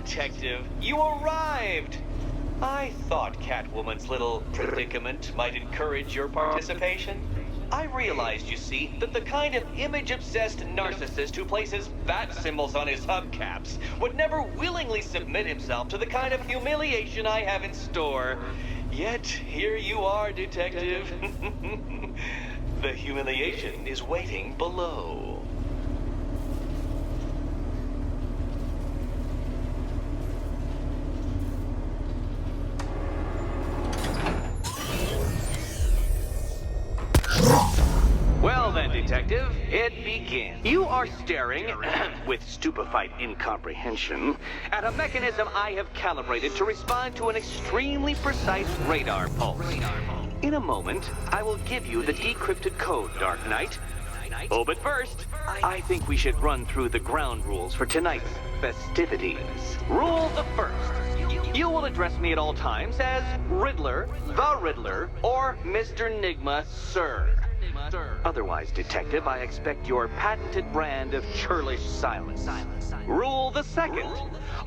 Detective, you arrived! I thought Catwoman's little predicament might encourage your participation. I realized, you see, that the kind of image-obsessed narcissist who places bat symbols on his hubcaps would never willingly submit himself to the kind of humiliation I have in store. Yet, here you are, Detective. The humiliation is waiting below. Well then, Detective, it begins. You are staring, with stupefied incomprehension, at a mechanism I have calibrated to respond to an extremely precise radar pulse. In a moment, I will give you the decrypted code, Dark Knight. Oh, but first, I think we should run through the ground rules for tonight's festivities. Rule the first. You will address me at all times as Riddler, the Riddler, or Mr. Enigma, sir. Otherwise, Detective, I expect your patented brand of churlish silence. Rule the second.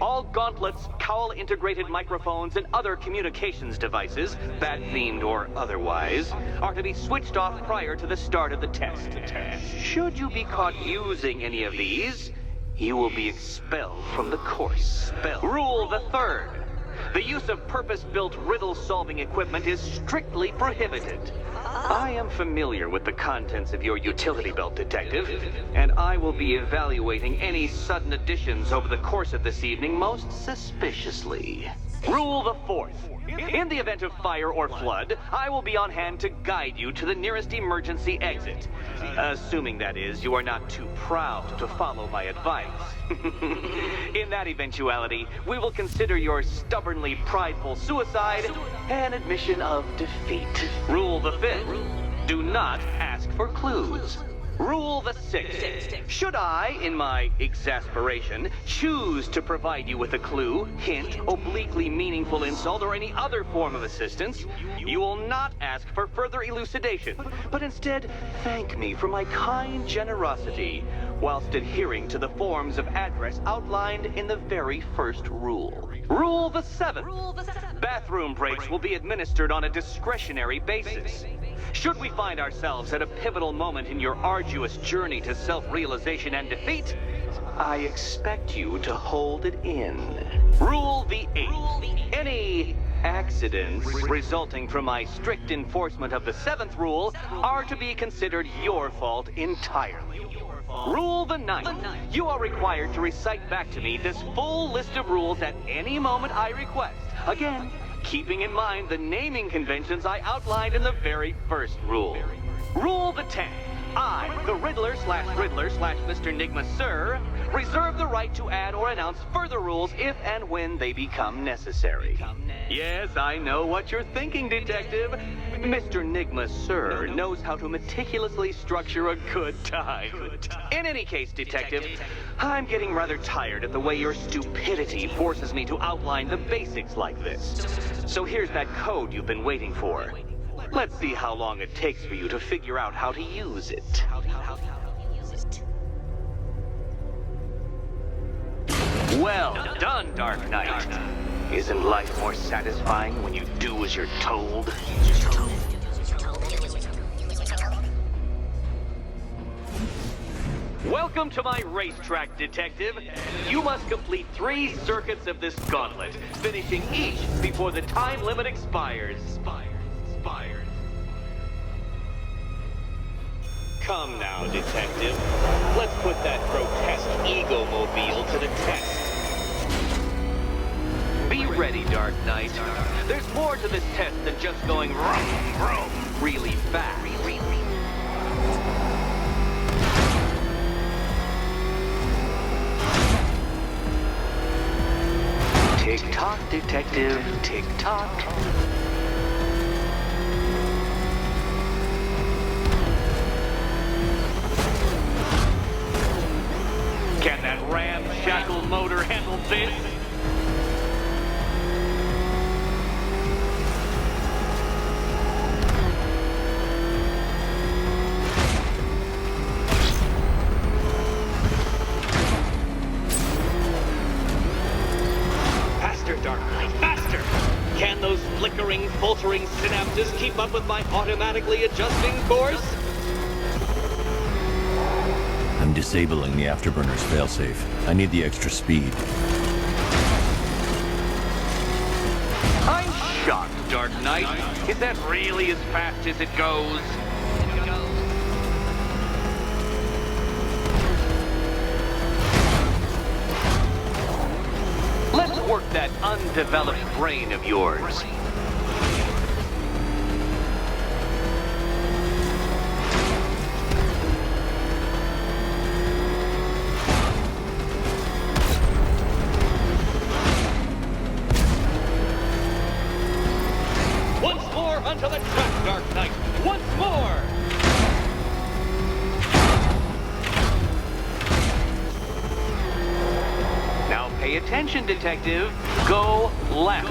All gauntlets, cowl-integrated microphones, and other communications devices, bat-themed or otherwise, are to be switched off prior to the start of the test. Should you be caught using any of these, you will be expelled from the course. Rule the third. The use of purpose-built riddle-solving equipment is strictly prohibited. I am familiar with the contents of your utility belt, Detective, and I will be evaluating any sudden additions over the course of this evening most suspiciously. Rule the fourth. In the event of fire or flood, I will be on hand to guide you to the nearest emergency exit. Assuming, that is, you are not too proud to follow my advice. In that eventuality, we will consider your stubbornly prideful suicide an admission of defeat. Rule the fifth. Do not ask for clues. Rule the sixth. Should I, in my exasperation, choose to provide you with a clue, hint, obliquely meaningful insult, or any other form of assistance, you will not ask for further elucidation, but instead thank me for my kind generosity, whilst adhering to the forms of address outlined in the very first rule. Rule the seventh. Bathroom breaks will be administered on a discretionary basis. Should we find ourselves at a pivotal moment in your arduous journey to self-realization and defeat, I expect you to hold it in. Rule the eighth. Any accidents resulting from my strict enforcement of the seventh rule are to be considered your fault entirely. Rule the ninth. You are required to recite back to me this full list of rules at any moment I request. Again, keeping in mind the naming conventions I outlined in the very first rule. Rule the 10th. I, the Riddler/Mr. Enigma, sir, reserve the right to add or announce further rules if and when they become necessary. Yes, I know what you're thinking, Detective. Mr. Enigma, sir, knows how to meticulously structure a good time. In any case, Detective, I'm getting rather tired of the way your stupidity forces me to outline the basics like this. So here's that code you've been waiting for. Let's see how long it takes for you to figure out how to use it. Well done, Dark Knight. Isn't life more satisfying when you do as you're told? Welcome to my racetrack, Detective. You must complete 3 circuits of this gauntlet, finishing each before the time limit expires. Come now, Detective. Let's put that grotesque ego-mobile to the test. Be ready, Dark Knight. There's more to this test than just going vroom, vroom really fast. Tick-tock, Detective, tick-tock. Can that ramshackle motor handle this? life-altering synapses keep up with my automatically adjusting course? I'm disabling the afterburner's failsafe. I need the extra speed. I'm shocked, Dark Knight. Is that really as fast as it goes? Let's work that undeveloped brain of yours. Once more onto the track, Dark Knight. Once more! Now pay attention, Detective. Go left.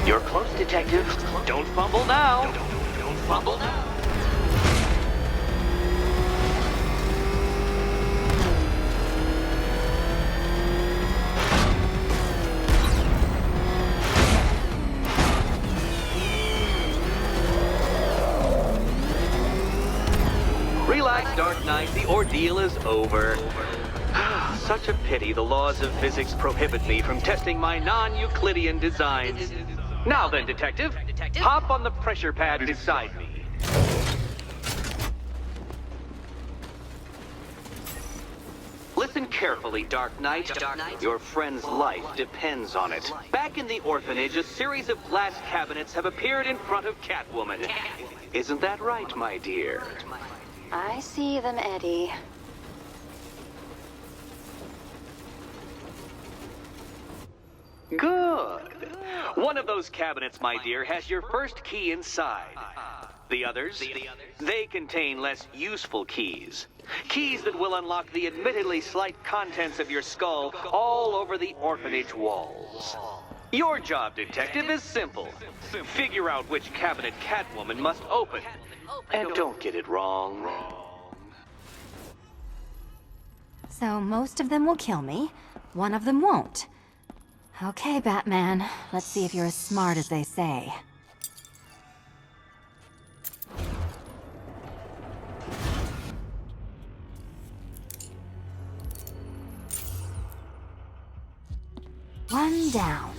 You're close, Detective. Don't fumble now. Don't fumble now. Relax, Dark Knight. The ordeal is over. Such a pity the laws of physics prohibit me from testing my non-Euclidean designs. Now then, Detective, hop on the pressure pad beside me. Listen carefully, Dark Knight. Your friend's life depends on it. Back in the orphanage, a series of glass cabinets have appeared in front of Catwoman. Isn't that right, my dear? I see them, Eddie. Good. One of those cabinets, my dear, has your first key inside. The others, they contain less useful keys. Keys that will unlock the admittedly slight contents of your skull all over the orphanage walls. Your job, Detective, is simple. Figure out which cabinet Catwoman must open. And don't get it wrong. So most of them will kill me. One of them won't. Okay, Batman. Let's see if you're as smart as they say. One down.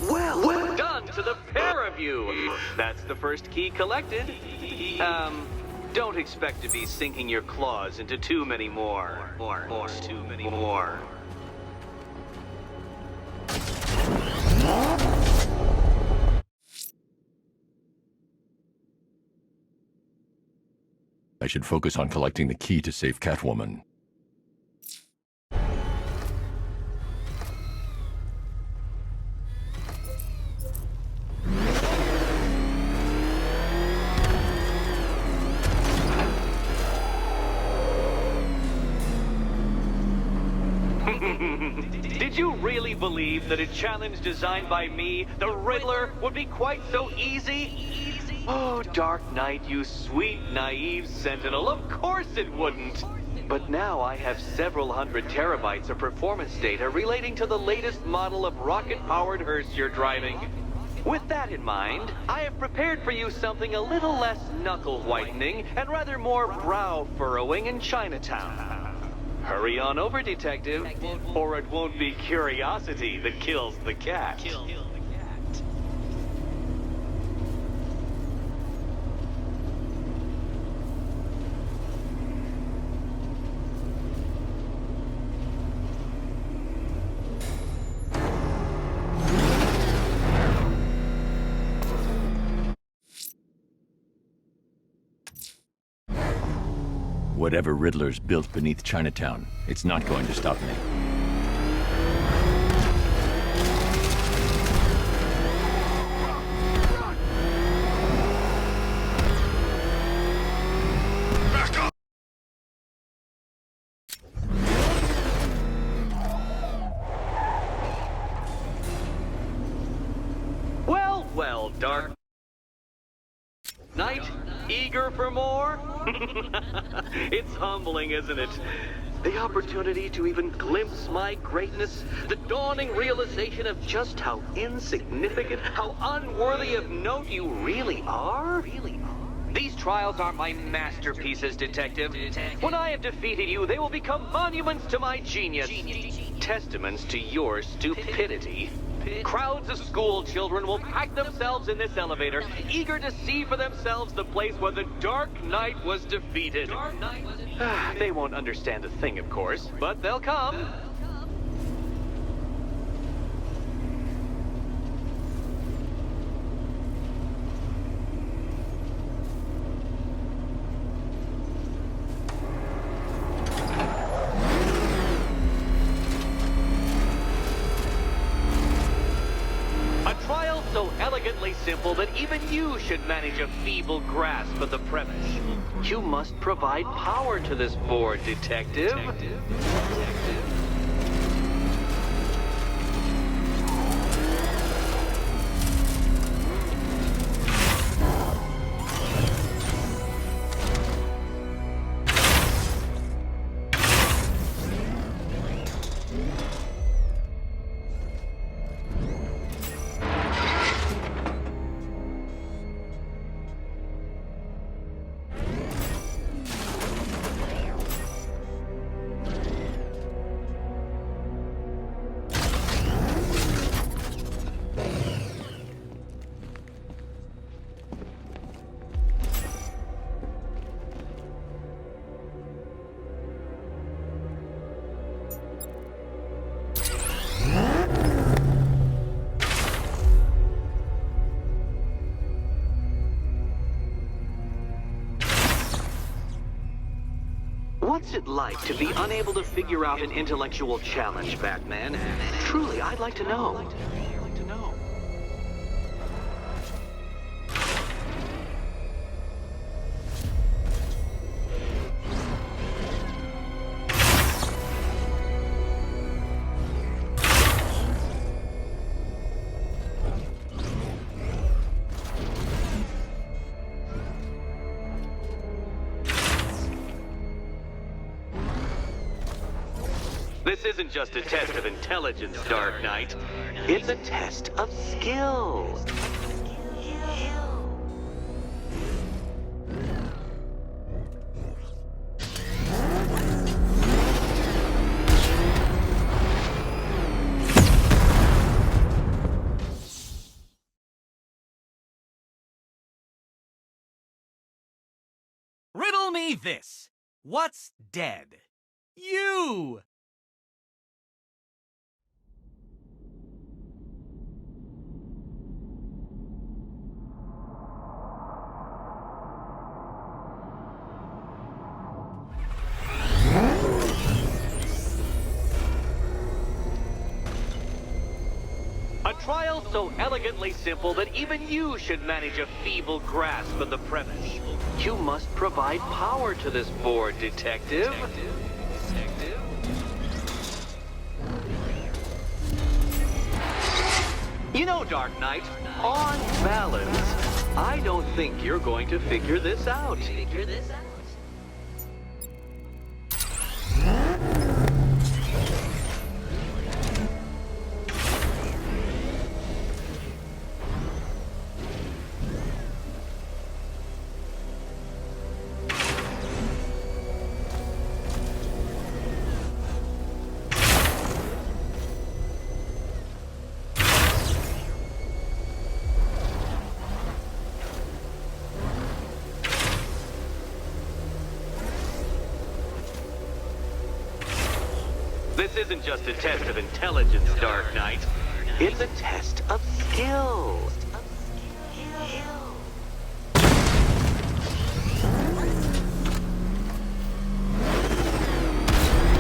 Well done to the pair of you. That's the first key collected. Don't expect to be sinking your claws into too many more. Too many more. I should focus on collecting the key to save Catwoman. Did you really believe that a challenge designed by me, the Riddler, would be quite so easy? Oh, Dark Knight, you sweet, naive sentinel, of course it wouldn't. But now I have several hundred terabytes of performance data relating to the latest model of rocket-powered hearse you're driving. With that in mind, I have prepared for you something a little less knuckle-whitening and rather more brow-furrowing in Chinatown. Hurry on over, Detective, or it won't be curiosity that kills the cat. Whatever Riddler's built beneath Chinatown, it's not going to stop me. Dark Knight? Eager for more? It's humbling, isn't it? The opportunity to even glimpse my greatness, the dawning realization of just how insignificant, how unworthy of note you really are? These trials are my masterpieces, Detective. When I have defeated you, they will become monuments to my genius. Testaments to your stupidity. Crowds of school children will pack themselves in this elevator, eager to see for themselves the place where the Dark Knight was defeated. They won't understand a thing, of course, but they'll come. So elegantly simple that even you should manage a feeble grasp of the premise. You must provide power to this board, Detective. What's it like to be unable to figure out an intellectual challenge, Batman? Truly, I'd like to know. This isn't just a test of intelligence, Dark Knight. It's a test of skill. Riddle me this. What's dead? You! A trial so elegantly simple that even you should manage a feeble grasp of the premise. You must provide power to this board, Detective. You know, Dark Knight, on balance, I don't think you're going to figure this out. This isn't just a test of intelligence, Dark Knight. It's a test of skill.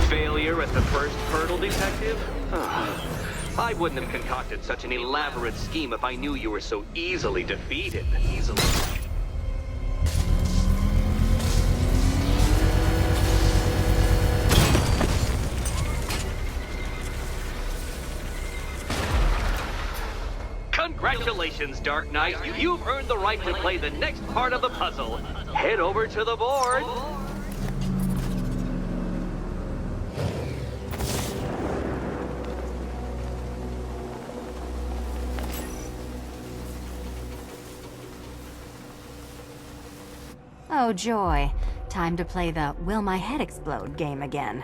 Failure at the first hurdle, Detective? I wouldn't have concocted such an elaborate scheme if I knew you were so easily defeated. Congratulations! Congratulations, Dark Knight. You've earned the right to play the next part of the puzzle. Head over to the board. Oh joy. Time to play the Will My Head Explode game again.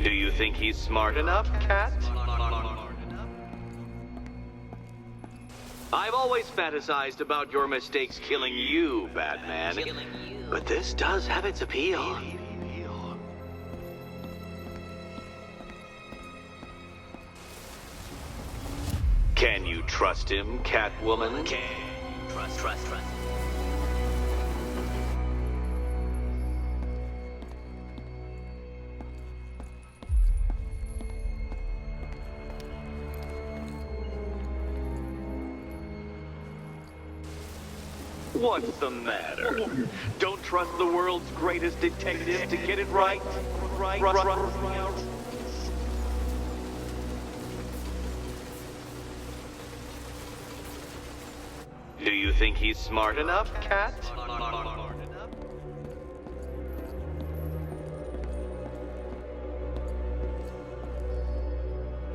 Do you think he's smart enough, Cat? I've always fantasized about your mistakes killing you, Batman. But this does have its appeal. Can you trust him, Catwoman? Trust. What's the matter? Don't trust the world's greatest detective to get it right? Do you think he's smart enough, Cat?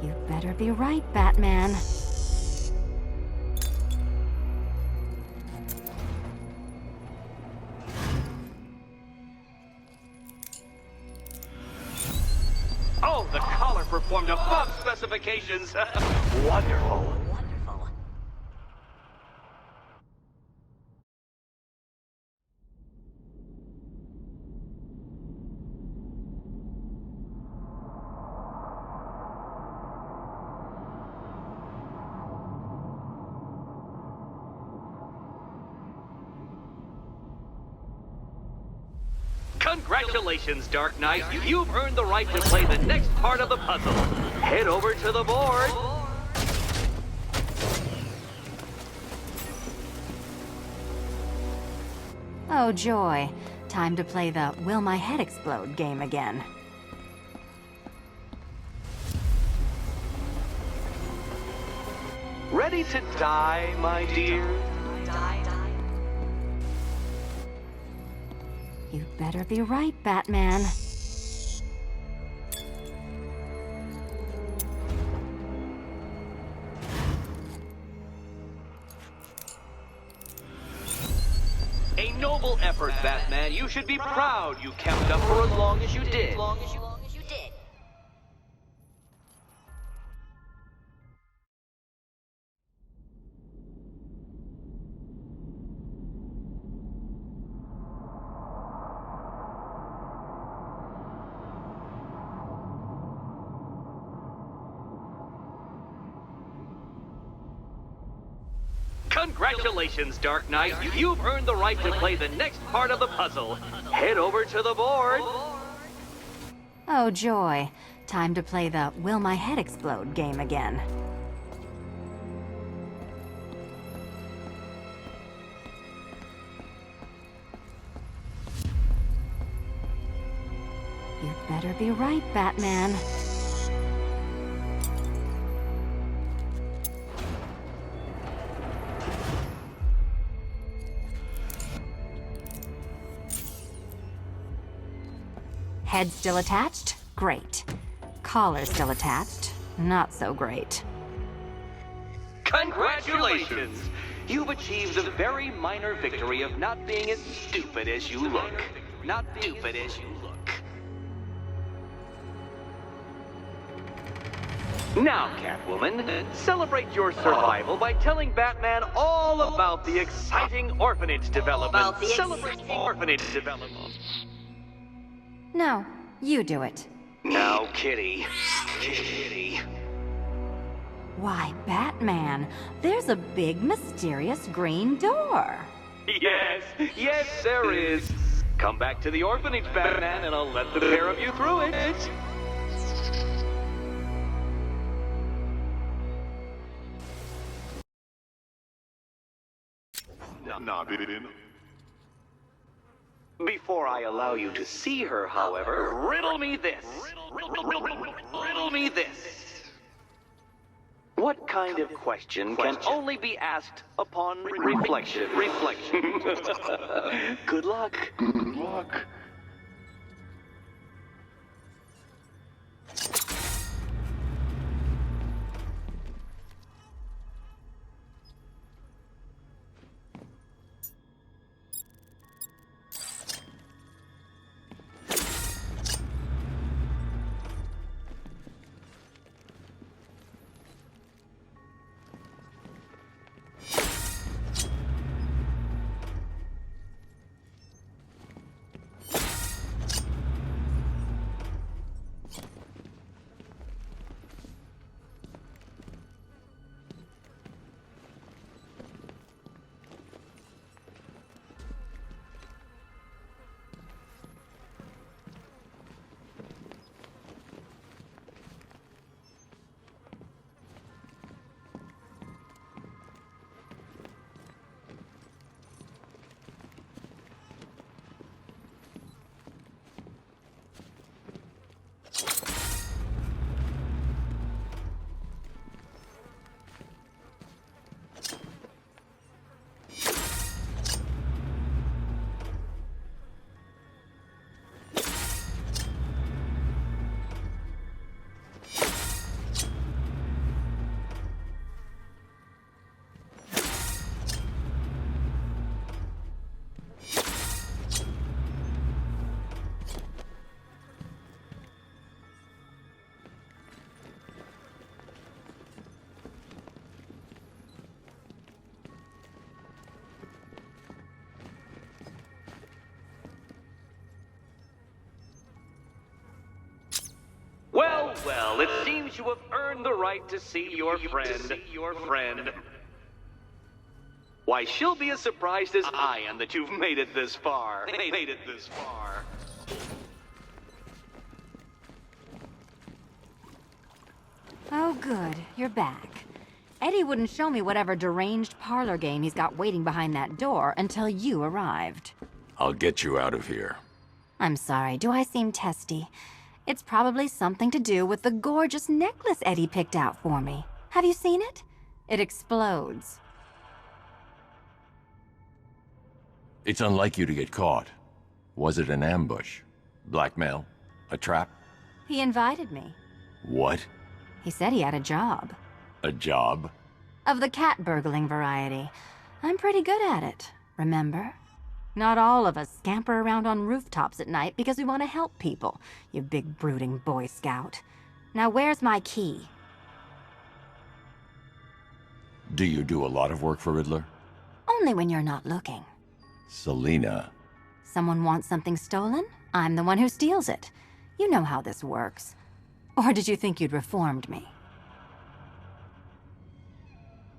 You better be right, Batman. Oh, the collar performed above specifications. Wonderful. Congratulations, Dark Knight. You've earned the right to play the next part of the puzzle. Head over to the board. Oh joy. Time to play the Will My Head Explode game again. Ready to die, my dear? You better be right, Batman. A noble effort, Batman. You should be proud you kept up for as long as you did. Congratulations, Dark Knight. You've earned the right to play the next part of the puzzle. Head over to the board. Oh joy. Time to play the Will My Head Explode game again. You better be right, Batman. Head still attached? Great. Collar still attached? Not so great. Congratulations! You've achieved the very minor victory of not being as stupid as you look. Not stupid as you look. Now, Catwoman, celebrate your survival by telling Batman all about the exciting orphanage development. Celebrate orphanage development. No, you do it. Now, Kitty. Kitty. Why, Batman, there's a big mysterious green door. Yes, there is. Come back to the orphanage, Batman, and I'll let the pair of you through it. Before I allow you to see her, however, riddle me this. Riddle me this. What kind of question can only be asked upon reflection? Good luck. Good luck. Well, it seems you have earned the right to see your friend. Why, she'll be as surprised as I am that you've made it this far. Oh, good. You're back. Eddie wouldn't show me whatever deranged parlor game he's got waiting behind that door until you arrived. I'll get you out of here. I'm sorry, do I seem testy? It's probably something to do with the gorgeous necklace Eddie picked out for me. Have you seen it? It explodes. It's unlike you to get caught. Was it an ambush? Blackmail? A trap? He invited me. What? He said he had a job. A job? Of the cat burgling variety. I'm pretty good at it, remember? Not all of us scamper around on rooftops at night because we want to help people, you big brooding Boy Scout. Now where's my key? Do you do a lot of work for Riddler? Only when you're not looking. Selina. Someone wants something stolen? I'm the one who steals it. You know how this works. Or did you think you'd reformed me?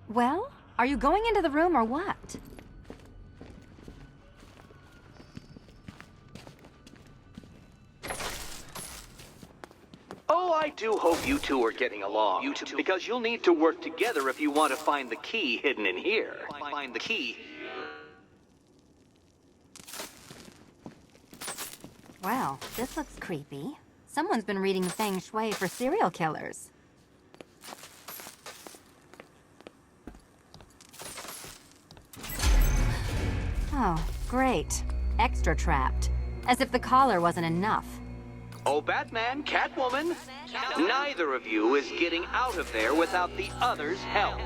Well, are you going into the room or what? Oh, I do hope you two are getting along. Because you'll need to work together if you want to find the key hidden in here. Find the key. Well, this looks creepy. Someone's been reading Feng Shui for serial killers. Oh, great. Extra trapped. As if the collar wasn't enough. Oh, Batman, Catwoman, neither of you is getting out of there without the other's help.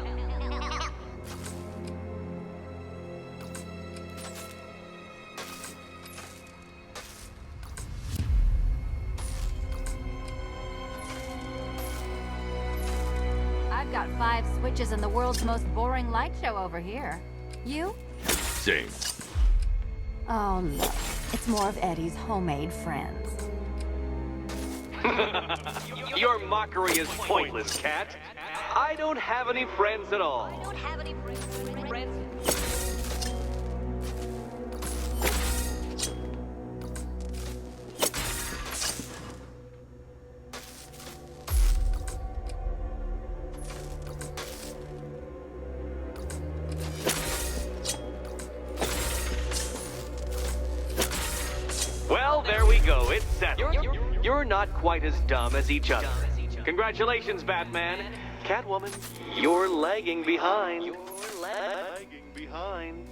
I've got 5 switches in the world's most boring light show over here. You? Same. Oh, look. It's more of Eddie's homemade friends. Your mockery is pointless, Cat. I don't have any friends at all. go, it's settled. You're not quite as dumb as each other. Congratulations, Batman. Catwoman, you're lagging behind. You're lagging behind.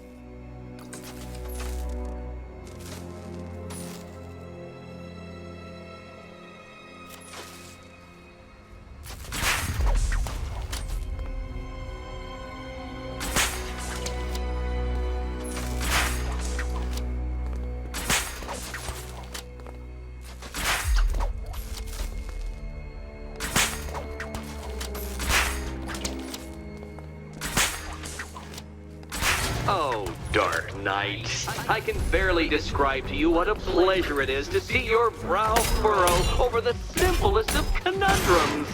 Oh, Dark Knight. I can barely describe to you what a pleasure it is to see your brow furrow over the simplest of conundrums.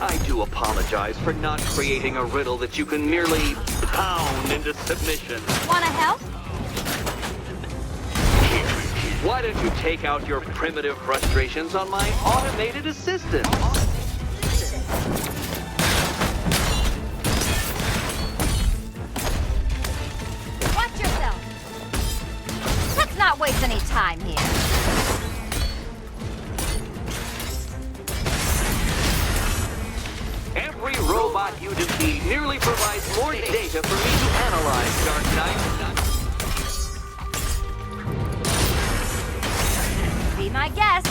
I do apologize for not creating a riddle that you can merely pound into submission. Wanna help? Here, why don't you take out your primitive frustrations on my automated assistant? Not waste any time here. Every robot you defeat merely provides more data for me to analyze, Dark Knight. Be my guest.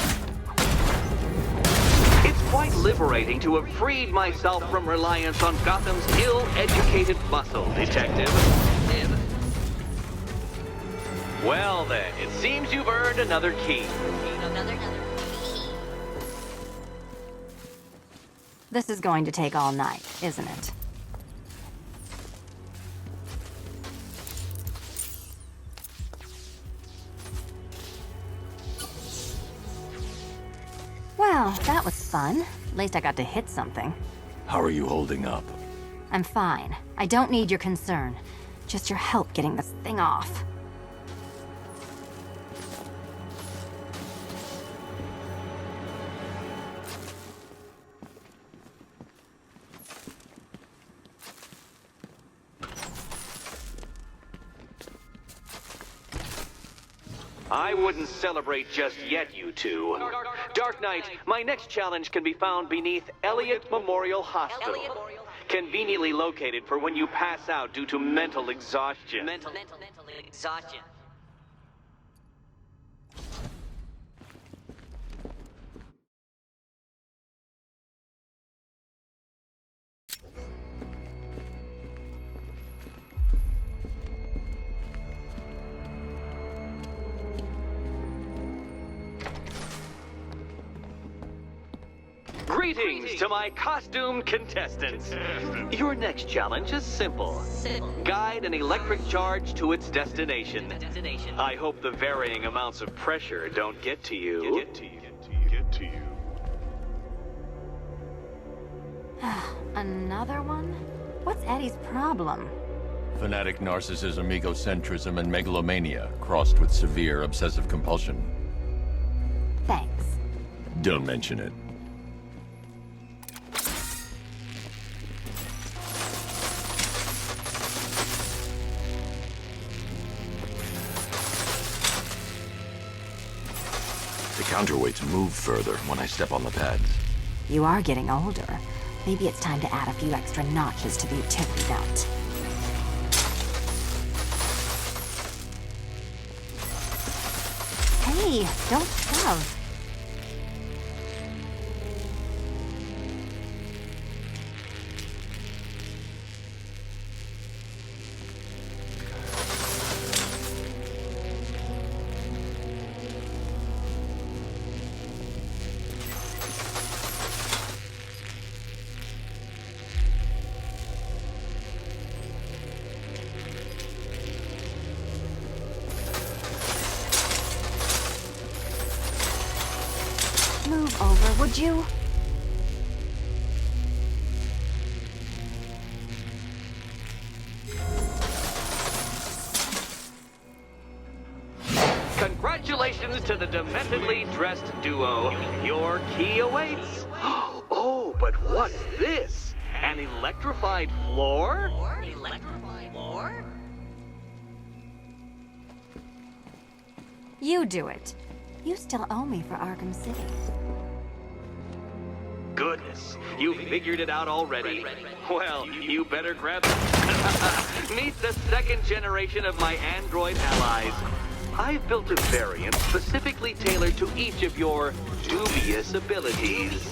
It's quite liberating to have freed myself from reliance on Gotham's ill-educated muscle, Detective. Well then, it seems you've earned another key. This is going to take all night, isn't it? Well, that was fun. At least I got to hit something. How are you holding up? I'm fine. I don't need your concern. Just your help getting this thing off. I wouldn't celebrate just yet, you two. Dark Knight, my next challenge can be found beneath Elliott Memorial Hospital. Conveniently located for when you pass out due to mental exhaustion. Mental exhaustion. Greetings to my costumed contestants. Your next challenge is simple. Guide an electric charge to its destination. I hope the varying amounts of pressure don't get to you. Another one? What's Eddie's problem? Fanatic narcissism, egocentrism, and megalomania, crossed with severe obsessive compulsion. Thanks. Don't mention it. The counterweights move further when I step on the pads. You are getting older. Maybe it's time to add a few extra notches to the utility belt. Hey, don't shove. Move over, would you? Congratulations to the dementedly dressed duo. Your key awaits. Oh, but what's this? An electrified floor? Electrified floor? You do it. You still owe me for Arkham City. Goodness, you figured it out already? Well, you better grab it. Meet the second generation of my android allies. I've built a variant specifically tailored to each of your dubious abilities.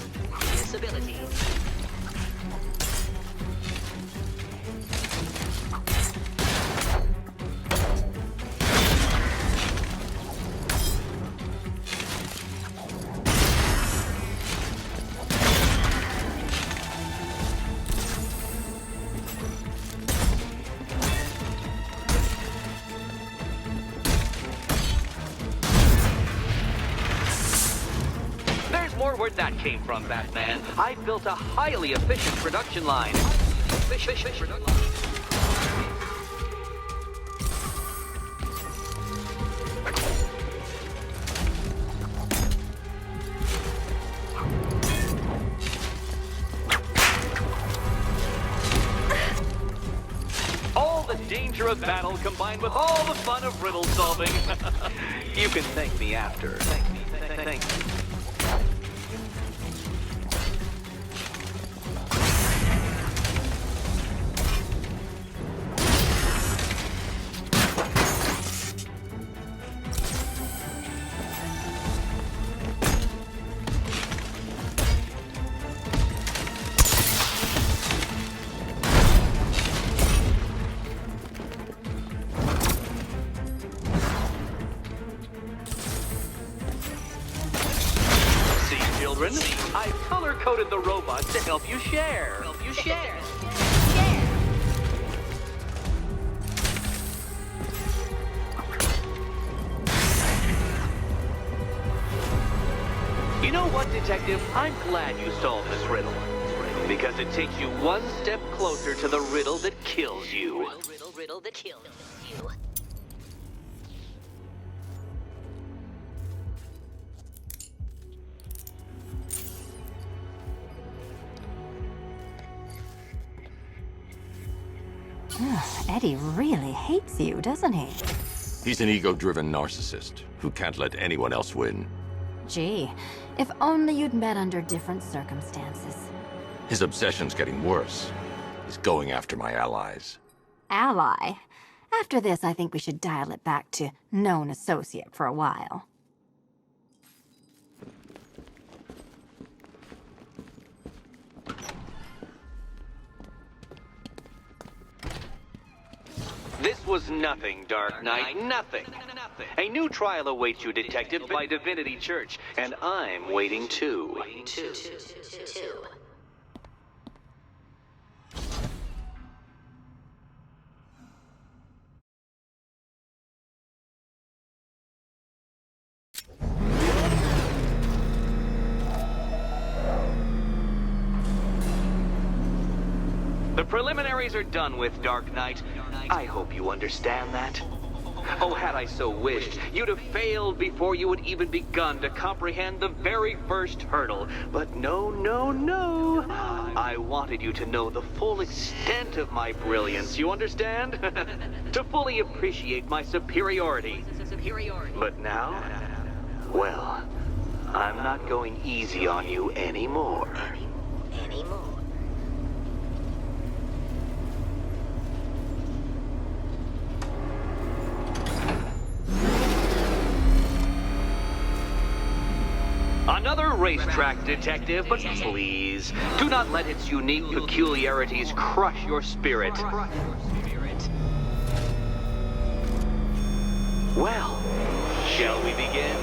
More where that came from, Batman. I built a highly efficient production line. All the danger of battle combined with all the fun of riddle solving. You can thank me after. Thank me. Thank you. I've color-coded the robots to help you share. You know what, Detective? I'm glad you solved this riddle. Because it takes you one step closer to the riddle that kills you. Riddle that kills you. Eddie really hates you, doesn't he? He's an ego-driven narcissist who can't let anyone else win. Gee, if only you'd met under different circumstances. His obsession's getting worse. He's going after my allies. Ally? After this, I think we should dial it back to known associate for a while. This was nothing, Dark Knight, nothing. A new trial awaits you, Detective, by Divinity Church, and I'm waiting too. The preliminaries are done with, Dark Knight. I hope you understand that. Oh, had I so wished, you'd have failed before you had even begun to comprehend the very first hurdle. But no, no, no. I wanted you to know the full extent of my brilliance, you understand? To fully appreciate my superiority. But now, well, I'm not going easy on you anymore. Another racetrack, Detective, but please, do not let its unique peculiarities crush your spirit. Well, shall we begin?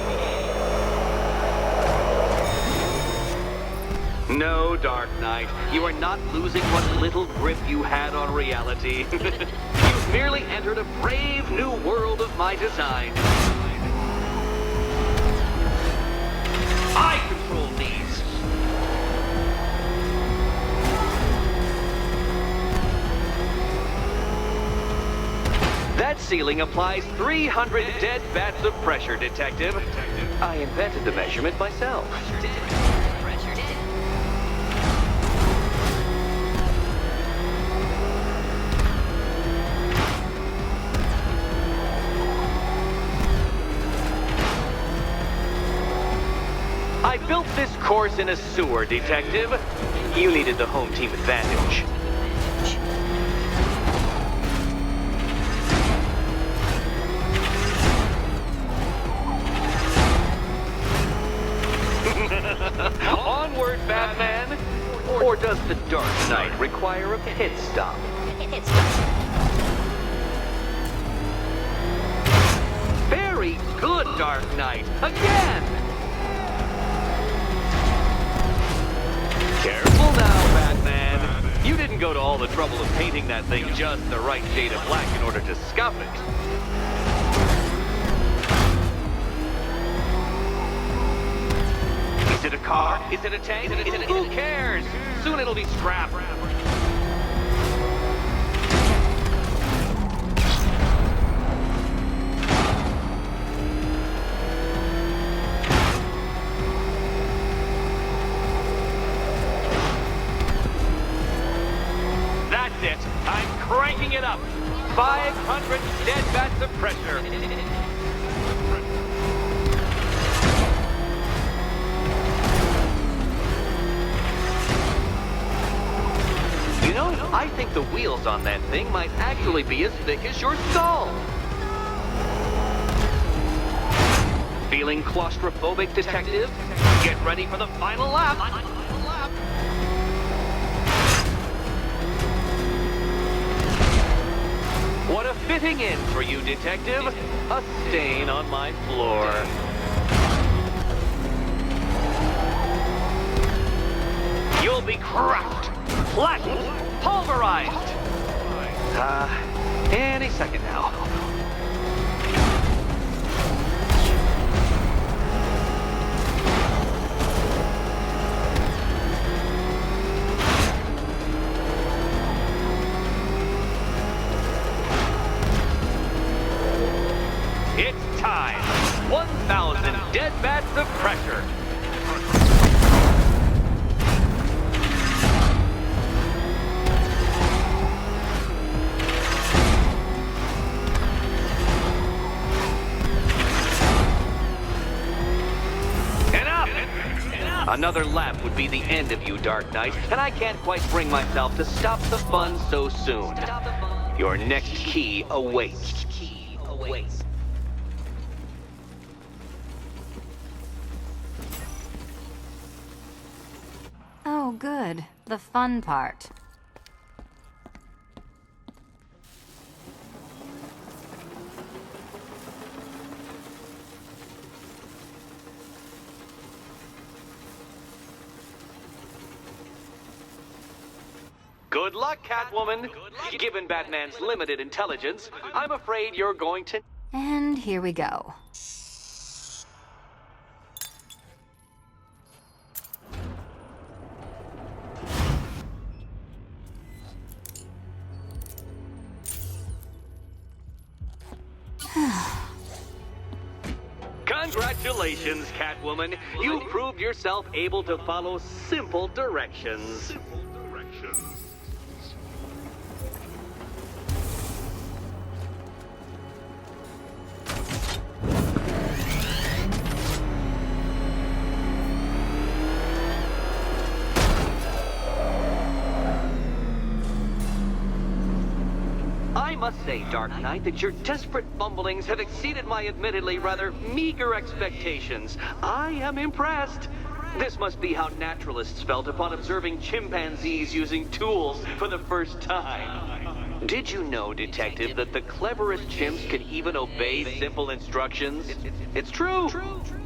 No, Dark Knight, you are not losing what little grip you had on reality. You've merely entered a brave new world of my design. I control these. That ceiling applies 300 dead bats of pressure, Detective. I invented the measurement myself. course in a sewer, Detective. You needed the home team advantage. Onward, Batman! Or does the Dark Knight require a pit stop? Very good, Dark Knight! Again! Careful now, Batman. You didn't go to all the trouble of painting that thing just the right shade of black in order to scuff it. Is it a car? Is it a tank? Who cares? Soon it'll be scrap. That's it. I'm cranking it up. 500 dead bats of pressure. You know, I think the wheels on that thing might actually be as thick as your skull. Feeling claustrophobic, Detective? Get ready for the final lap. What a fitting end for you, Detective. A stain on my floor. You'll be crushed, flattened, pulverized. Any second now. It's time. 1,000 dead bats of pressure. Another lap would be the end of you, Dark Knight, and I can't quite bring myself to stop the fun so soon. Your next key awaits. Oh, good. The fun part. Good luck, Catwoman. Given Batman's limited intelligence, I'm afraid you're going to... And here we go. Congratulations, Catwoman. You proved yourself able to follow simple directions. I must say, Dark Knight, that your desperate fumblings have exceeded my admittedly rather meager expectations. I am impressed. This must be how naturalists felt upon observing chimpanzees using tools for the first time. Did you know, Detective, that the cleverest chimps can even obey simple instructions? It's true.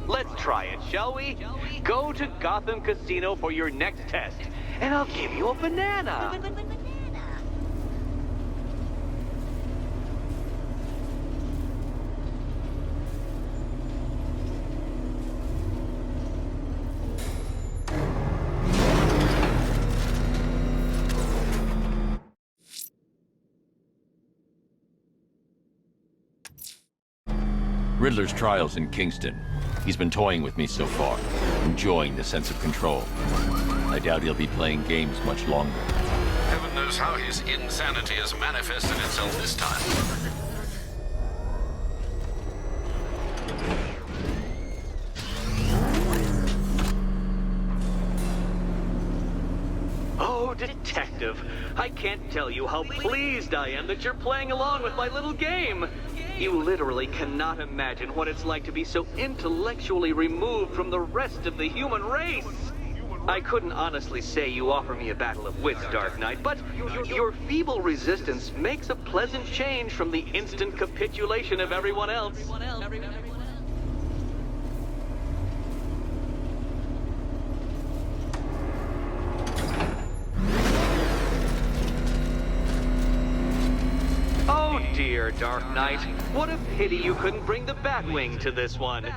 Let's try it, shall we? Go to Gotham Casino for your next test, and I'll give you a banana. Riddler's trial's in Kingston. He's been toying with me so far, enjoying the sense of control. I doubt he'll be playing games much longer. Heaven knows how his insanity has manifested itself this time. Detective, I can't tell you how pleased I am that you're playing along with my little game. You literally cannot imagine what it's like to be so intellectually removed from the rest of the human race. I couldn't honestly say you offer me a battle of wits, Dark Knight, but your feeble resistance makes a pleasant change from the instant capitulation of everyone else. Oh dear, Dark Knight. What a pity you couldn't bring the Batwing to this one.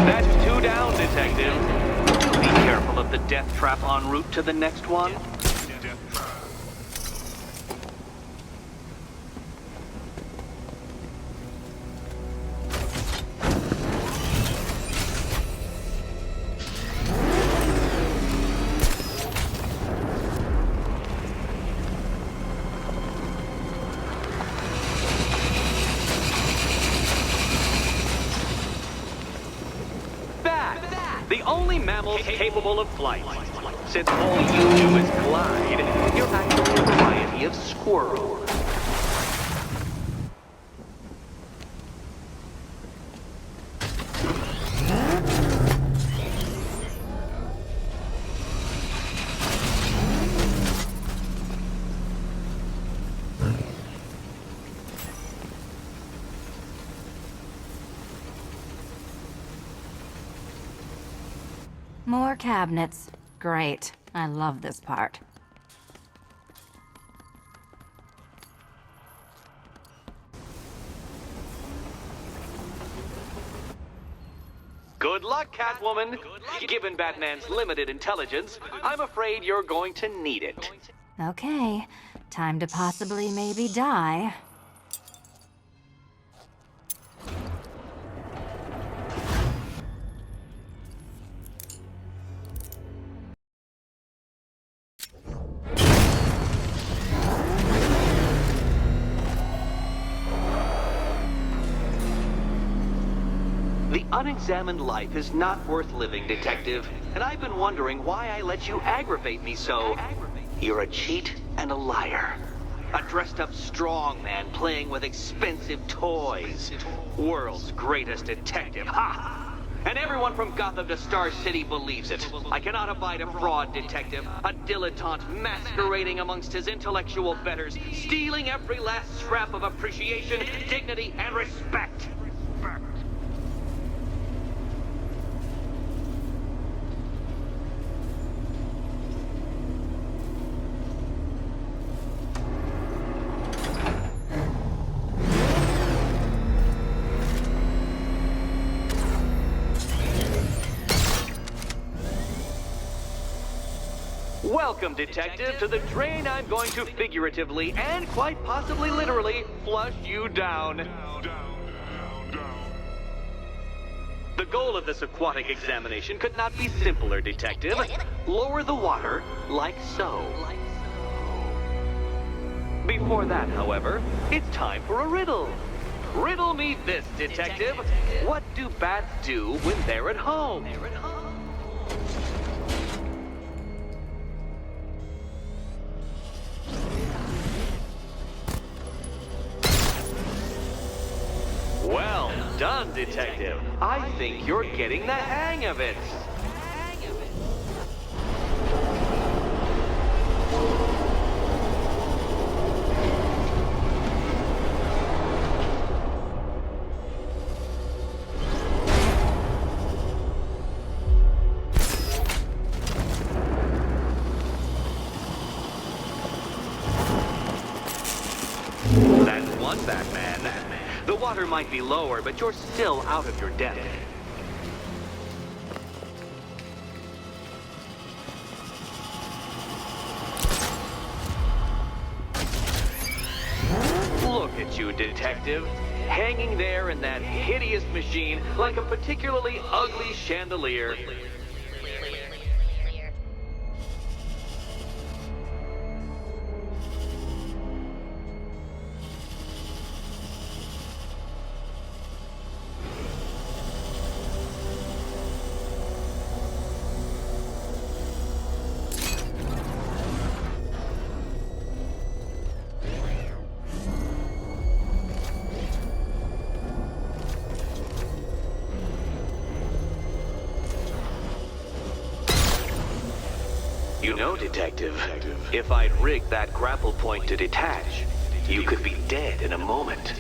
That's 2 down, Detective. Be careful of the death trap en route to the next one. The only mammals capable of flight. Since all you do is glide, you're actually a variety of squirrel. More cabinets. Great. I love this part. Good luck, Catwoman. Given Batman's limited intelligence, I'm afraid you're going to need it. Okay. Time to possibly maybe die. The unexamined life is not worth living, Detective. And I've been wondering why I let you aggravate me so. You're a cheat and a liar. A dressed-up strongman playing with expensive toys. World's greatest detective. Ha! And everyone from Gotham to Star City believes it. I cannot abide a fraud, Detective. A dilettante masquerading amongst his intellectual betters, stealing every last scrap of appreciation, dignity, and respect. Welcome, Detective, to the drain I'm going to figuratively and quite possibly literally flush you down. The goal of this aquatic examination could not be simpler, Detective. Lower the water, like so. Before that, however, it's time for a riddle. Riddle me this, Detective. What do bats do when they're at home? Well done, Detective. I think you're getting the hang of it. The water might be lower, but you're still out of your depth. Look at you, detective. Hanging there in that hideous machine like a particularly ugly chandelier. You know, Detective, if I'd rigged that grapple point to detach, you could be dead in a moment.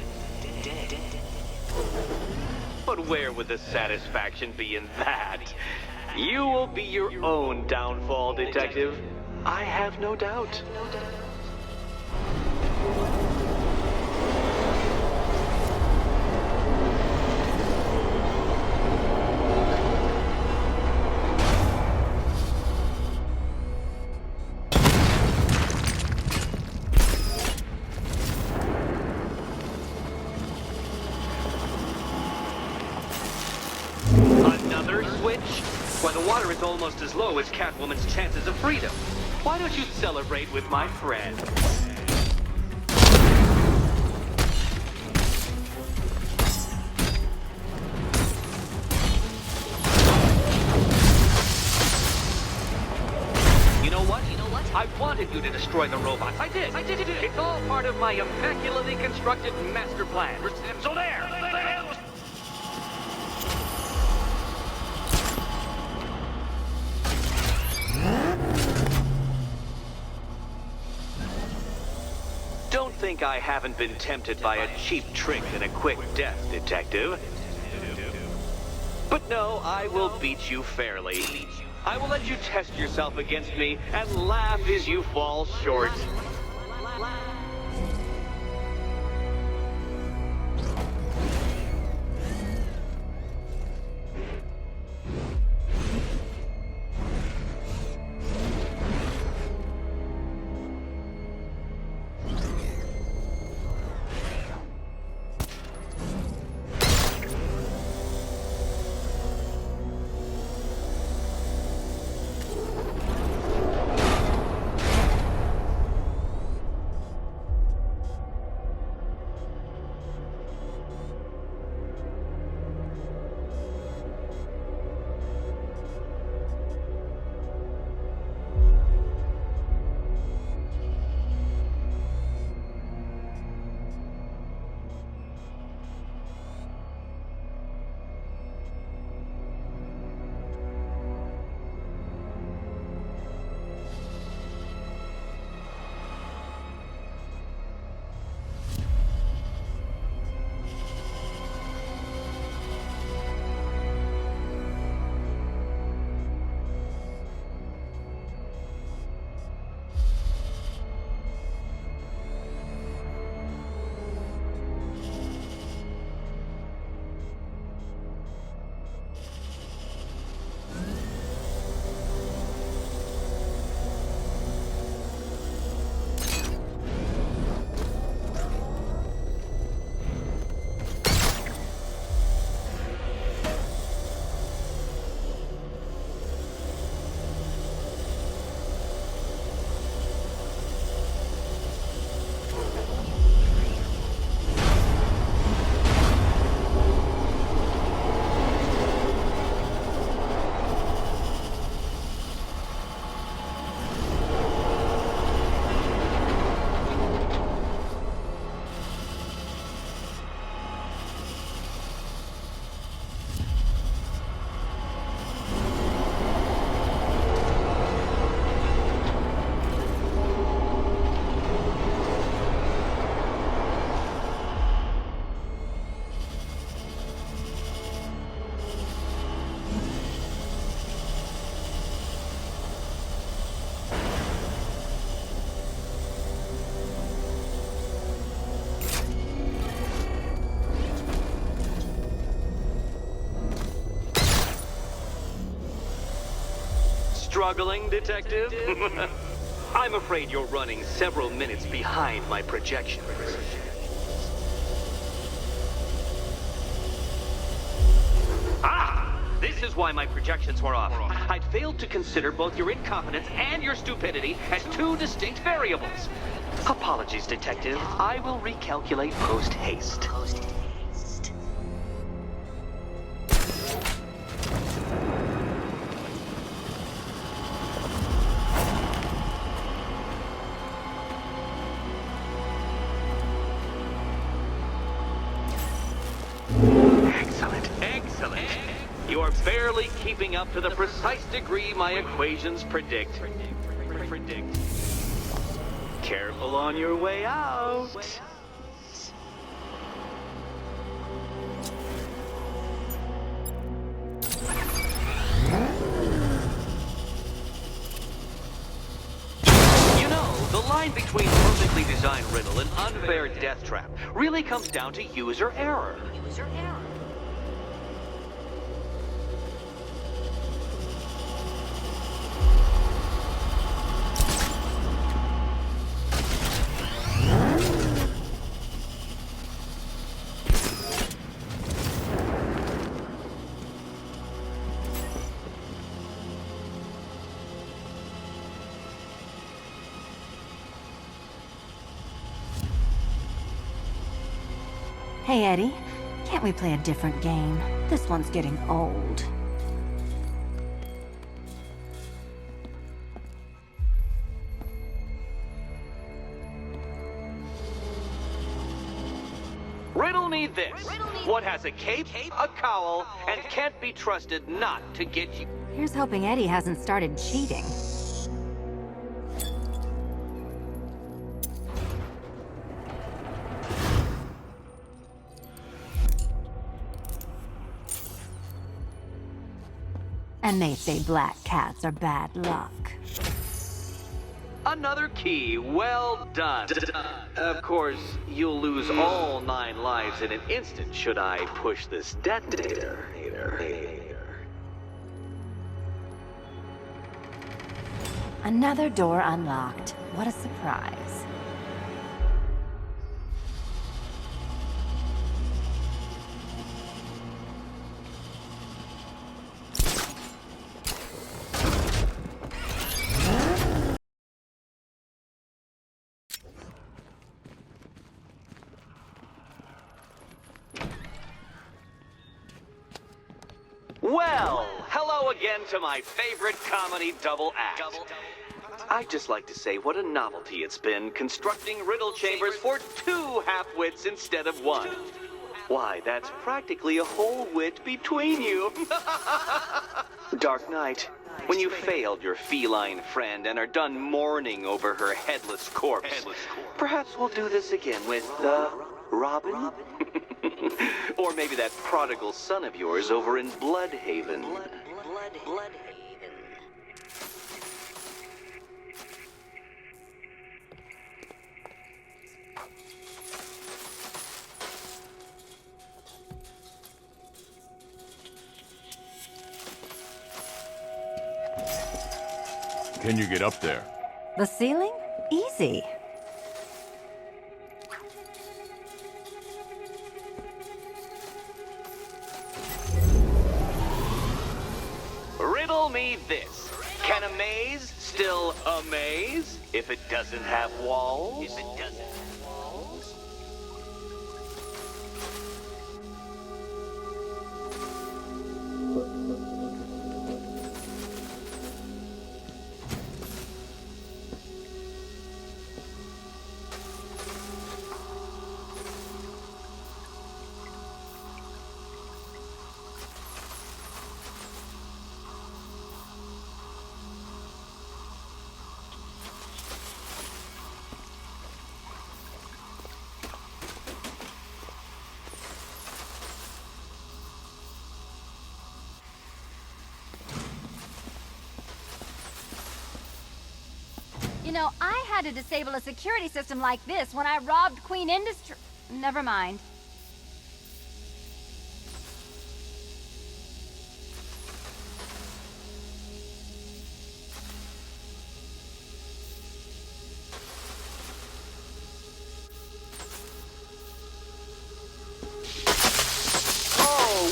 But where would the satisfaction be in that? You will be your own downfall, Detective. I have no doubt. Another switch? Why, the water is almost as low as Catwoman's chances of freedom. Why don't you celebrate with my friend? You know what? I wanted you to destroy the robots. I did. It's all part of my immaculately constructed master plan. So there. Don't think I haven't been tempted by a cheap trick and a quick death, Detective. But no, I will beat you fairly. I will let you test yourself against me and laugh as you fall short. struggling, Detective? I'm afraid you're running several minutes behind my projections. Ah! This is why my projections were off. I'd failed to consider both your incompetence and your stupidity as two distinct variables. Apologies, Detective. I will recalculate post-haste. Excellent. You are barely keeping up to the precise degree my equations predict. Careful on your way out. You know, the line between perfectly designed riddle and unfair death trap really comes down to user error. Hey, Eddie. Can't we play a different game? This one's getting old. Riddle me this. What has a cape, a cowl, and can't be trusted not to get you? Here's hoping Eddie hasn't started cheating. And they say black cats are bad luck. Another key. Well done. Of course, you'll lose all 9 lives in an instant should I push this detonator. Another door unlocked. What a surprise. Well, hello again to my favorite comedy double act. I'd just like to say what a novelty it's been constructing riddle chambers for 2 half-wits instead of 1. Why, that's practically a whole wit between you. Dark Knight, when you failed your feline friend and are done mourning over her headless corpse, perhaps we'll do this again with, Robin? Or maybe that prodigal son of yours over in Bloodhaven. Bloodhaven. Can you get up there? The ceiling? Easy. Riddle me this. Can a maze still amaze if it doesn't have walls? You know, I had to disable a security system like this when I robbed Queen Industry. Never mind.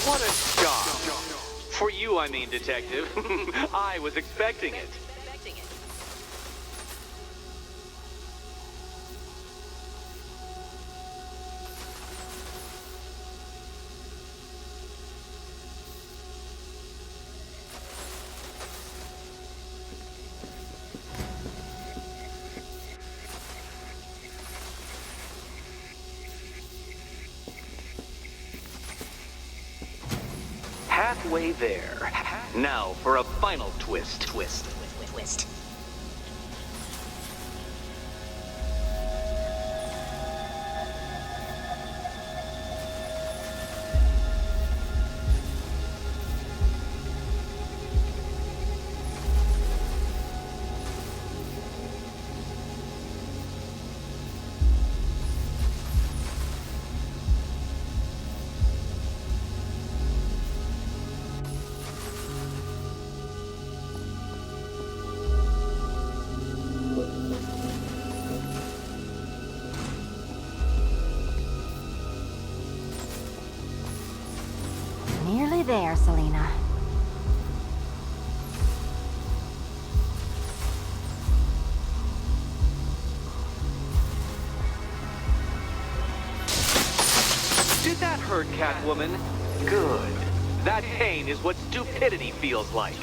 What a shock. For you, I mean, Detective. I was expecting it. Halfway there. Now for a final twist. Twist. Nearly there, Selena. Did that hurt, Catwoman? Good. That pain is what stupidity feels like.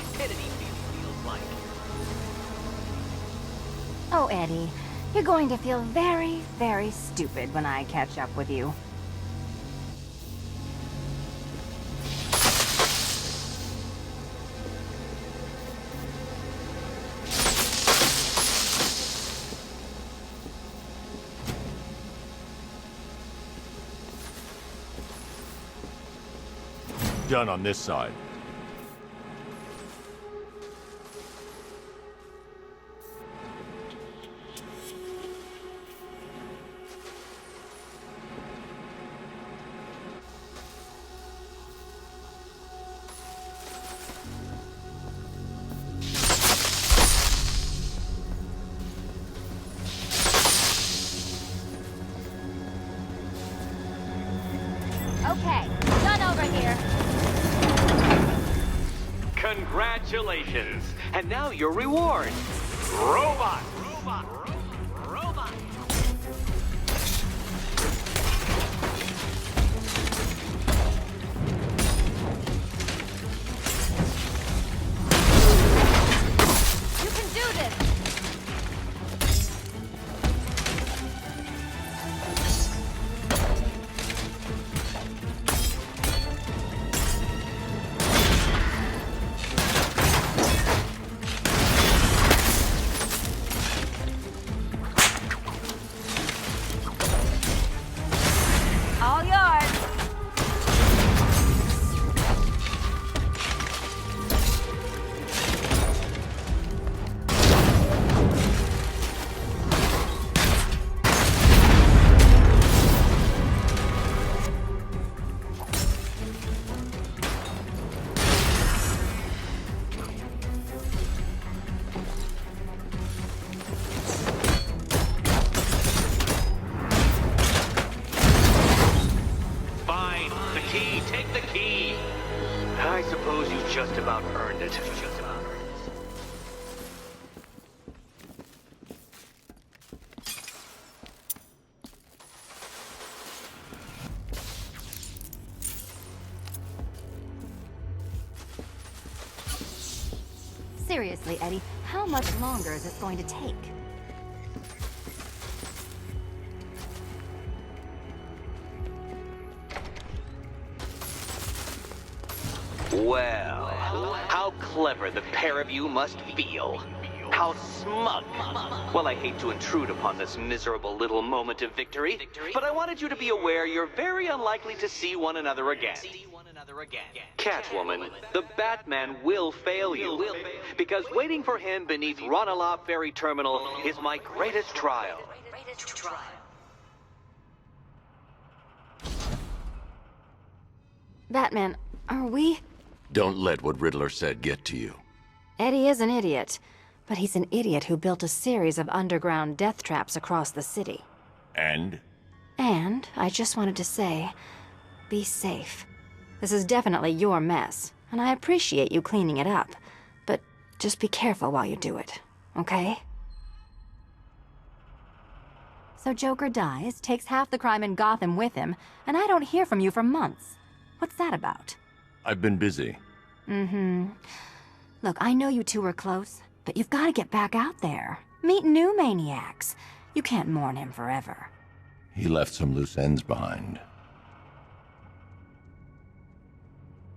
Oh, Eddie, you're going to feel very, very stupid when I catch up with you. Done on this side. Okay, done over here. Congratulations. And now your reward. Robot. You can do this! All yours. Fine. The key. Take the key. I suppose you just about earned it. Seriously, Eddie, how much longer is this going to take? Well, how clever the pair of you must feel. How smug. Well, I hate to intrude upon this miserable little moment of victory, but I wanted you to be aware you're very unlikely to see one another again. Catwoman, the Batman will fail you, because waiting for him beneath Ronalop Ferry Terminal is my greatest trial. Batman, are we? Don't let what Riddler said get to you. Eddie is an idiot, but he's an idiot who built a series of underground death traps across the city. And? And I just wanted to say, be safe. This is definitely your mess, and I appreciate you cleaning it up. But just be careful while you do it, okay? So Joker dies, takes half the crime in Gotham with him, and I don't hear from you for months. What's that about? I've been busy. Mm-hmm. Look, I know you two were close, but you've got to get back out there. Meet new maniacs. You can't mourn him forever. He left some loose ends behind.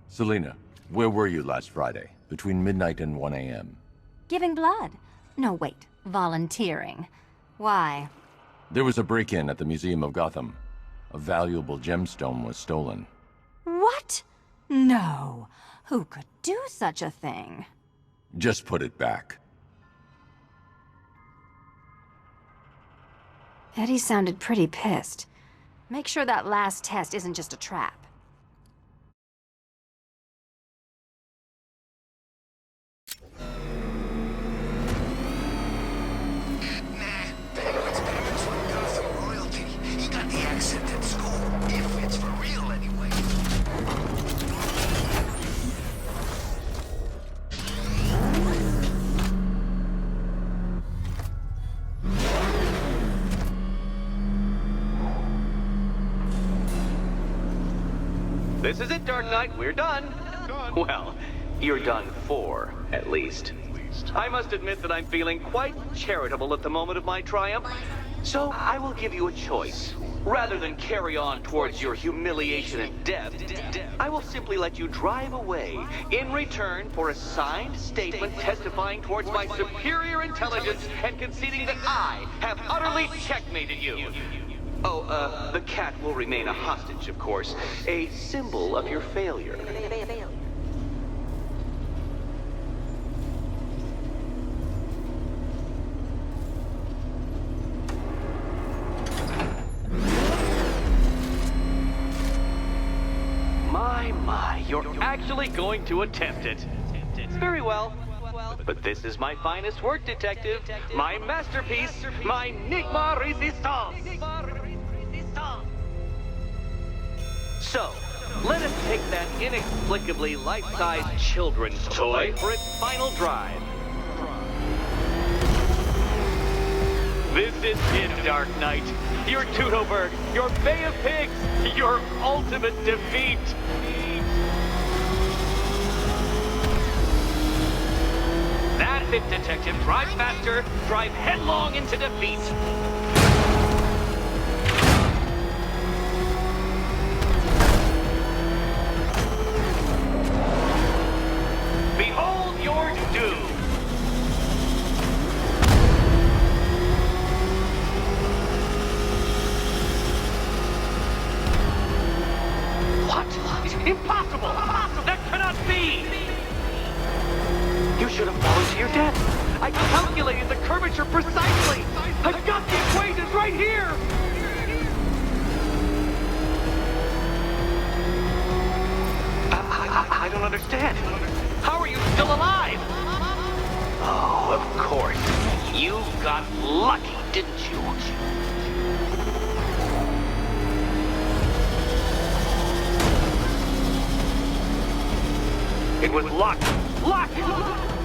Selina, where were you last Friday, between midnight and 1 a.m.? Giving blood. No, wait. Volunteering. Why? There was a break-in at the Museum of Gotham. A valuable gemstone was stolen. What? No. Who could do such a thing? Just put it back. Eddie sounded pretty pissed. Make sure that last test isn't just a trap. Penguin's parents were Gotham royalty. He got the accent at school, if it's for real anyway. This is it, Dark Knight. We're done. Well, you're done for, at least. I must admit that I'm feeling quite charitable at the moment of my triumph. So I will give you a choice. Rather than carry on towards your humiliation and death, I will simply let you drive away in return for a signed statement testifying towards my superior intelligence and conceding that I have utterly checkmated you. Oh, the cat will remain a hostage, of course. A symbol of your failure. My, you're actually going to attempt it. Very well. But this is my finest work, Detective. My masterpiece, my Enigma Resistance. So, let us take that inexplicably life-sized children's toy for its final drive. This is it, Dark Knight. Your Tutoberg, your Bay of Pigs, your ultimate defeat. That's it, Detective. Drive faster, drive headlong into defeat. Behold your doom. What? Impossible! That cannot be! You should have fallen to your death. I calculated the curvature precisely. I've got the equations right here. I don't understand. How are you still alive? Oh, of course. You got lucky, didn't you? It was locked. Locked!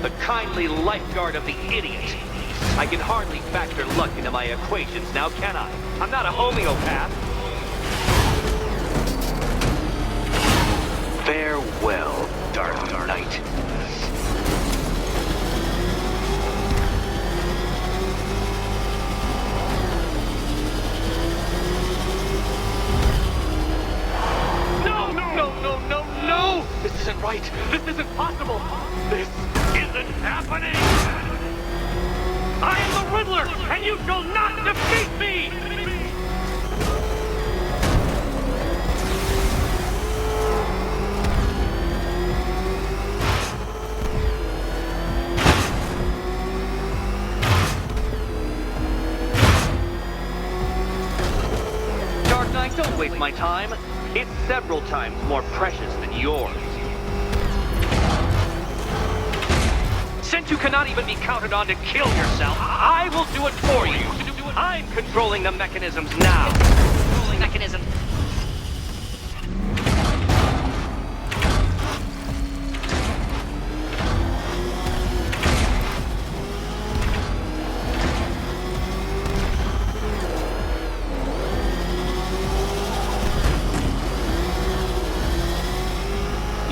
The kindly lifeguard of the idiot. I can hardly factor luck into my equations now, can I? I'm not a homeopath. Farewell, Dark Knight. No! This isn't right. This isn't possible. This isn't happening. I am the Riddler, and you shall not defeat me! Dark Knight, don't waste my time. It's several times more precious than yours. Since you cannot even be counted on to kill yourself, I will do it for you. I'm controlling the mechanisms now. Mechanism.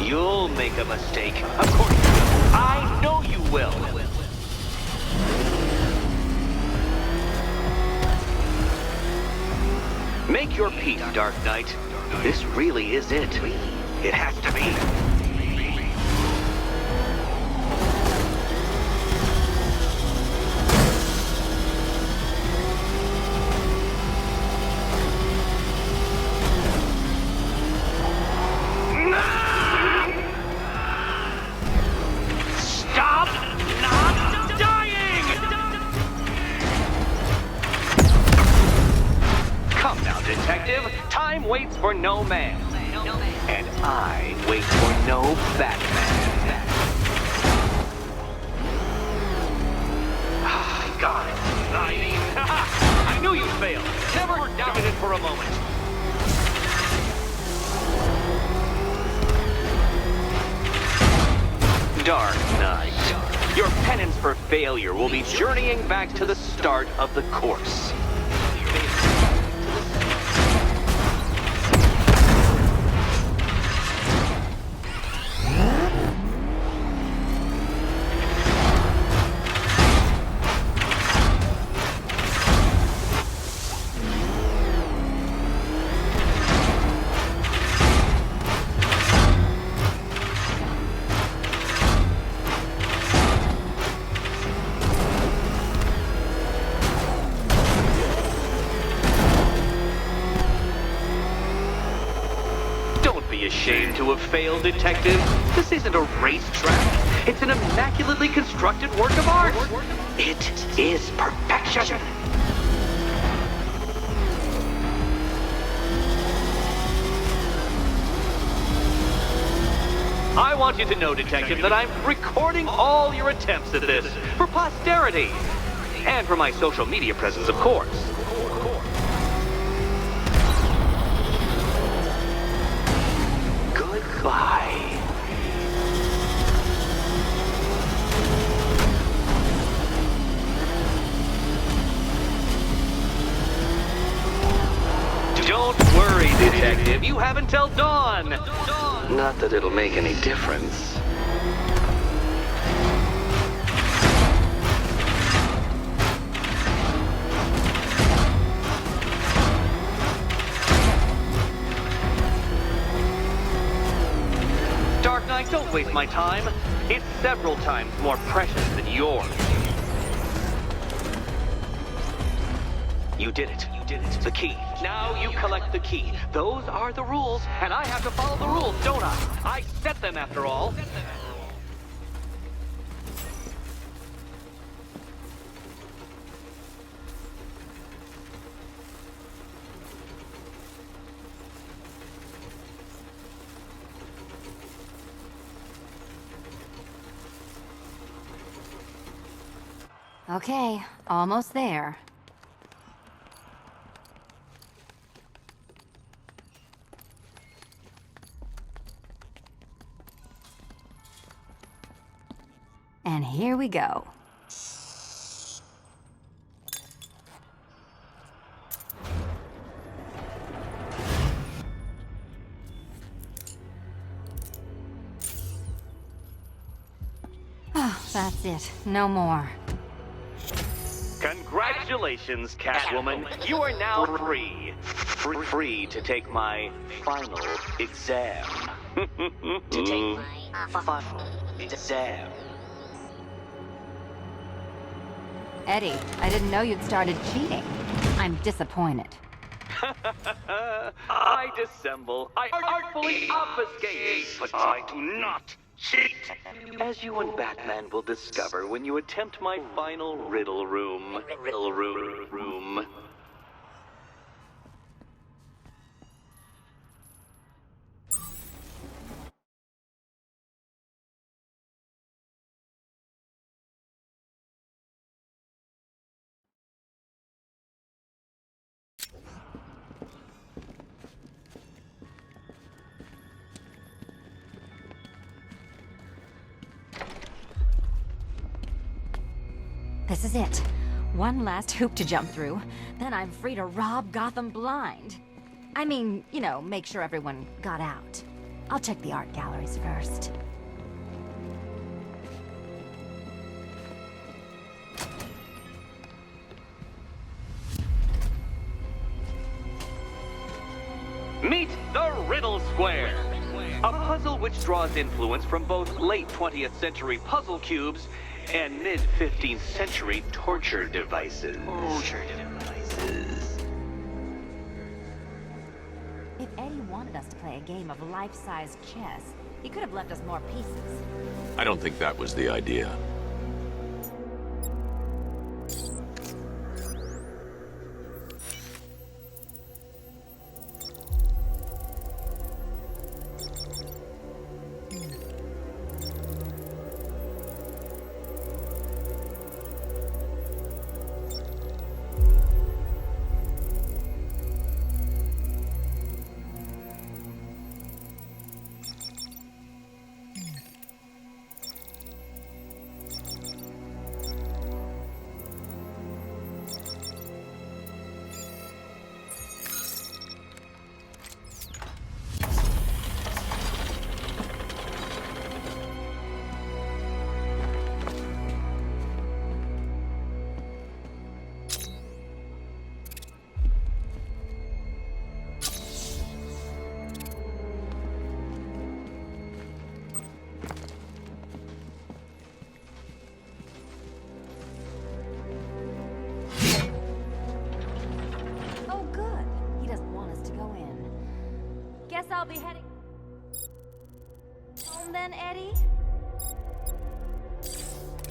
You'll make a mistake. Of course you will. I know you will. Make your peace, Dark Knight. This really is it. It has to be. Stop not dying! Come now, detective. Time waits for no man. And I wait for no Batman. God, I knew you'd fail. Never doubted it for a moment. Dark Knight, your penance for failure will be journeying back to the start of the course. Ashamed to have failed, detective. This isn't a racetrack. It's an immaculately constructed work of art. It is perfection. I want you to know, detective, that I'm recording all your attempts at this for posterity. And for my social media presence, of course. Goodbye. Don't worry, detective. You have until dawn. Not that it'll make any difference. Dark Knight, don't waste my time. It's several times more precious than yours. You did it. You did it. The key. Now you collect the key. Those are the rules, and I have to follow the rules, don't I? I set them, after all. Okay, almost there. And here we go. Oh, that's it. No more. Congratulations, Catwoman. You are now free. Free to take my final exam. To take my final exam. Eddie, I didn't know you'd started cheating. I'm disappointed. I dissemble. I artfully obfuscate. But I do not cheat. As you and Batman will discover when you attempt my final riddle room. Riddle room. This is it. One last hoop to jump through. Then I'm free to rob Gotham blind. I mean, you know, make sure everyone got out. I'll check the art galleries first. Meet the Riddle Square, a puzzle which draws influence from both late 20th century puzzle cubes and mid 15th century torture devices. If Eddie wanted us to play a game of life-size chess, he could have left us more pieces. I don't think that was the idea. Oh, good. He doesn't want us to go in. Guess I'll be heading home then, Eddie?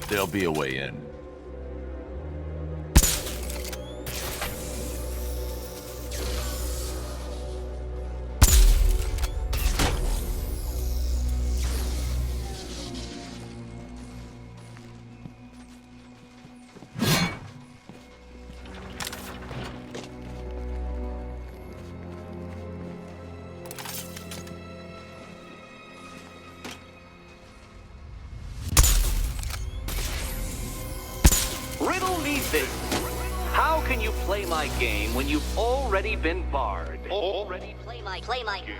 There'll be a way in. Riddle me this. How can you play my game when you've already been barred? Play my game.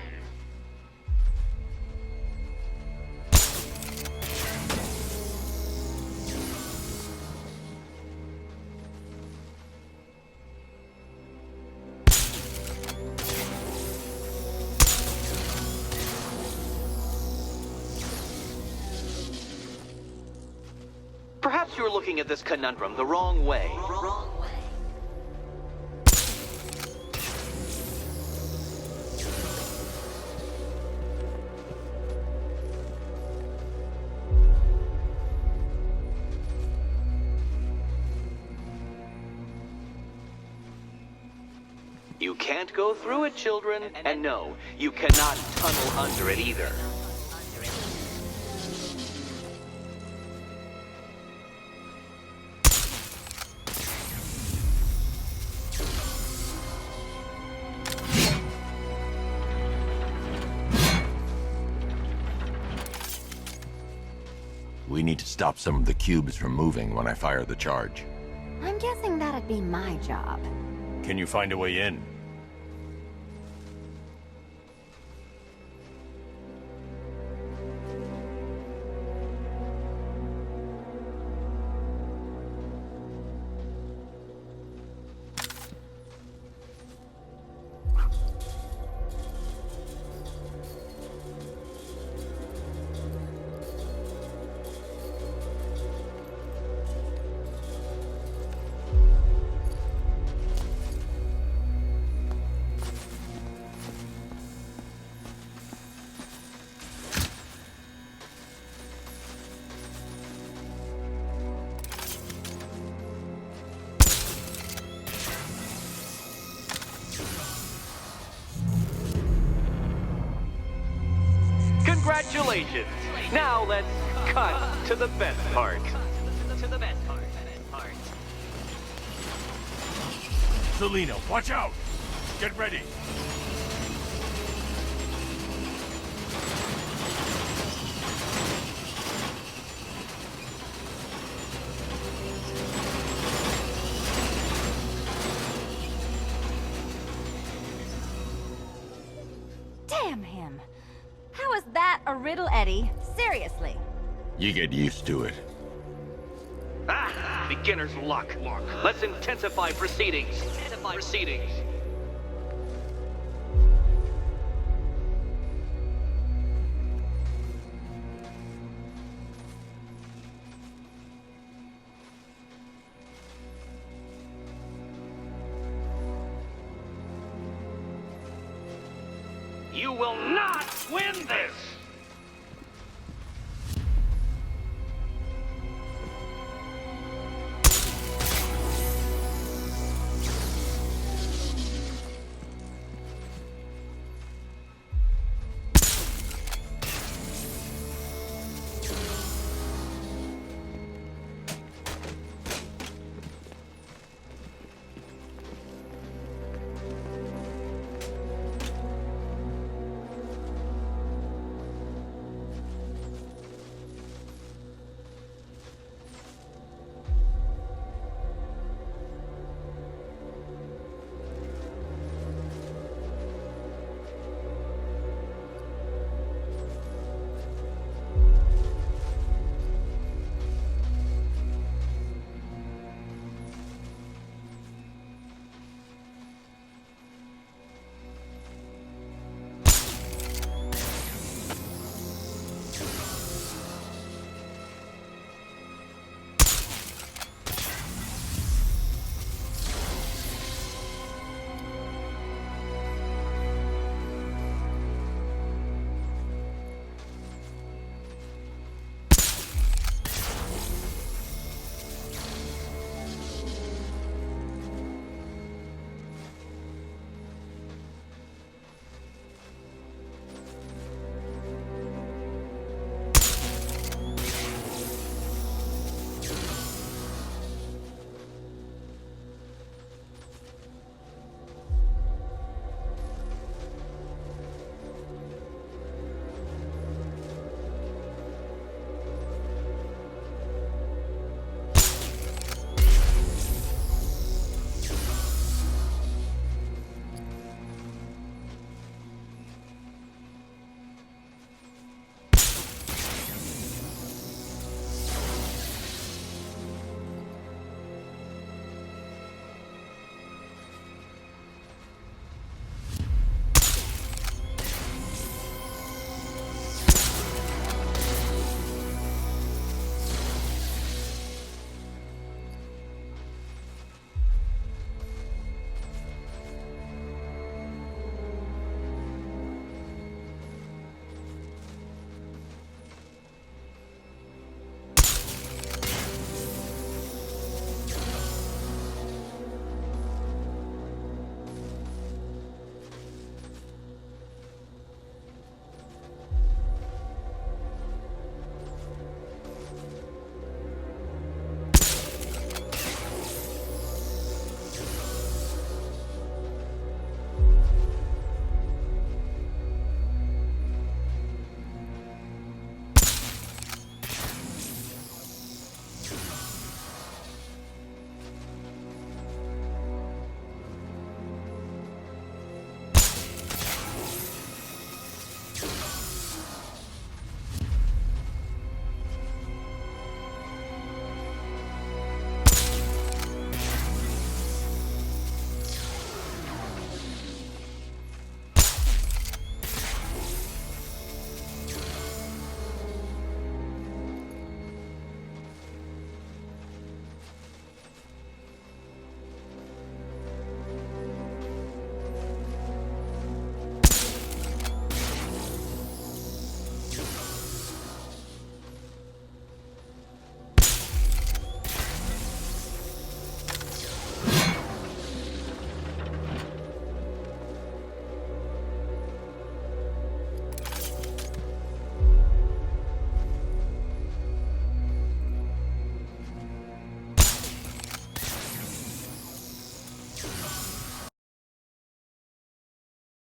Perhaps you're looking at this conundrum the wrong way. Wrong way. You can't go through it, children. And no, you cannot tunnel under it either. We need to stop some of the cubes from moving when I fire the charge. I'm guessing that'd be my job. Can you find a way in? Congratulations! Now let's cut to the best part. Selena, watch out! Get ready! Damn him! How is a riddle, Eddie. Seriously. You get used to it. Ah! Beginner's luck. Let's intensify proceedings. You will not win this!